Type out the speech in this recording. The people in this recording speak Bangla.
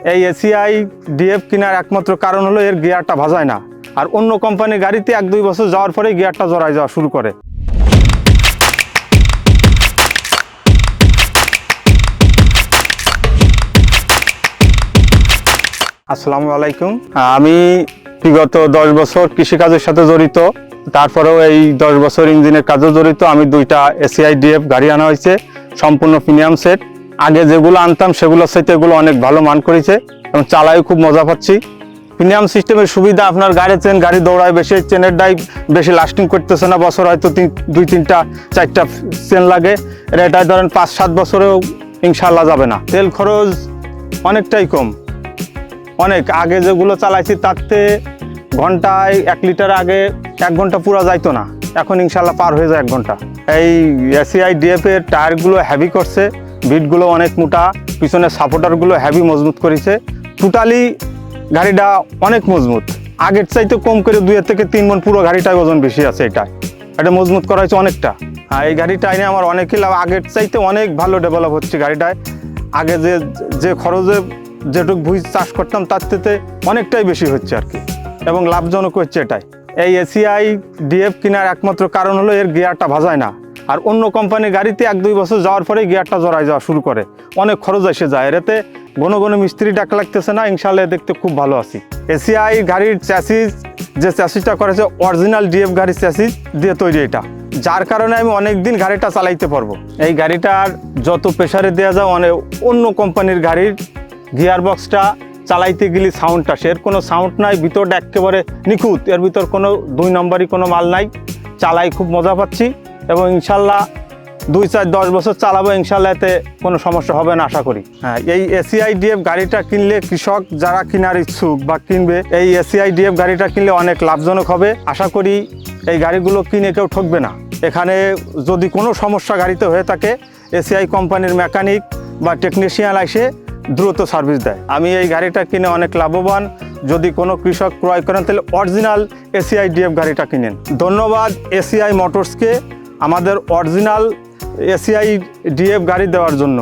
এই এসিআই ডিএফ কেনার একমাত্র কারণ হলো এর গিয়ারটা ভাজায় না। আর অন্য কোম্পানির গাড়িতে 1-2 বছর যাওয়ার পরে গিয়ারটা জড়ায় যাওয়া শুরু করে। আসসালামু আলাইকুম। আমি বিগত 10 বছর কৃষিকাজের সাথে জড়িত, তারপরেও এই 10 বছর ইঞ্জিনের কাজেও জড়িত। আমি 2টা এসিআই ডিএফ গাড়ি আনা হয়েছে, সম্পূর্ণ প্রিমিয়াম সেট। আগে যেগুলো আনতাম সেগুলোর সাথে এগুলো অনেক ভালো মান করেছে এবং চালায় খুব মজা পাচ্ছি। প্রিমিয়াম সিস্টেমের সুবিধা, আপনার গাড়ি দৌড়ায় বেশি, চেনের ডাইভ বেশি লাস্টিং করতেছে না। বছর হয়তো 2-3-4টা চেন লাগে, এটাই ধরেন 5-7 বছরেও ইনশাল্লাহ যাবে না। তেল খরচ অনেকটাই কম। অনেক আগে যেগুলো চালাইছি তাতে ঘন্টায় 1 লিটার আগে 1 ঘন্টা পুরো যাইতো না, এখন ইনশাল্লাহ পার হয়ে যায় 1 ঘন্টা। এই এসিআই ডিএফ এর টায়ারগুলো হেভি করছে, বিটগুলো অনেক মোটা, পিছনের সাপোর্টারগুলো হেভি মজবুত করেছে। টোটালি গাড়িটা অনেক মজবুত, আগের চাইতে কম করে 2 থেকে 3 মণ পুরো গাড়িটায় ওজন বেশি আছে। এটা মজবুত করা হয়েছে অনেকটা। এই গাড়িটা এনে আমার অনেকই লাভ, আগের চাইতে অনেক ভালো ডেভেলপ হচ্ছে গাড়িটায়। আগে যে খরচে যেটুকু ভুঁই চাষ করতাম তার থেকে অনেকটাই বেশি হচ্ছে আর কি, এবং লাভজনক হচ্ছে এটাই। এই এসিআই ডিএফ কেনার একমাত্র কারণ হলো এর গিয়ারটা ভাজায় না। আর অন্য কোম্পানির গাড়িতে 1-2 বছর যাওয়ার পরে গিয়ারটা জড়ায় যাওয়া শুরু করে, অনেক খরচ এসে যায়। এতে ঘন ঘন মিস্ত্রি ডাকা লাগতেছে না, ইনশাল্লাহ দেখতে খুব ভালো আছি। এসিআই গাড়ির চ্যাসিসটা করেছে অরিজিনাল ডিএফ গাড়ির চ্যাসিস দিয়ে তৈরি, এটা যার কারণে আমি অনেক দিন গাড়িটা চালাইতে পারবো। এই গাড়িটার যত প্রেসারে দেওয়া যায় অন্য কোম্পানির গাড়ির গিয়ার বক্সটা চালাইতে গেলে সাউন্ডটা, এর কোনো সাউন্ড নাই, ভিতরটা একেবারে নিখুঁত, এর ভিতর কোনো 2 নম্বরই কোনো মাল নাই। চালাই খুব মজা পাচ্ছি এবং ইনশাল্লাহ 2-4-10 বছর চালাবো, ইনশাল্লাহ এতে কোনো সমস্যা হবে না আশা করি। হ্যাঁ, এই এসিআই ডিএফ গাড়িটা কিনলে কৃষক যারা কেনার ইচ্ছুক বা কিনবে, এই এসিআই ডিএফ গাড়িটা কিনলে অনেক লাভজনক হবে। আশা করি এই গাড়িগুলো কিনে কেউ ঠকবে না। এখানে যদি কোনো সমস্যা গাড়িতে হয়ে থাকে, এসিআই কোম্পানির মেকানিক বা টেকনিশিয়ান এসে দ্রুত সার্ভিস দেয়। আমি এই গাড়িটা কিনে অনেক লাভবান। যদি কোনো কৃষক ক্রয় করেন তাহলে অরিজিনাল এসিআই ডিএফ গাড়িটা কিনেন। ধন্যবাদ এসিআই মোটরসকে আমাদের অরিজিনাল এসিআই ডিএফ গাড়ি দেওয়ার জন্য।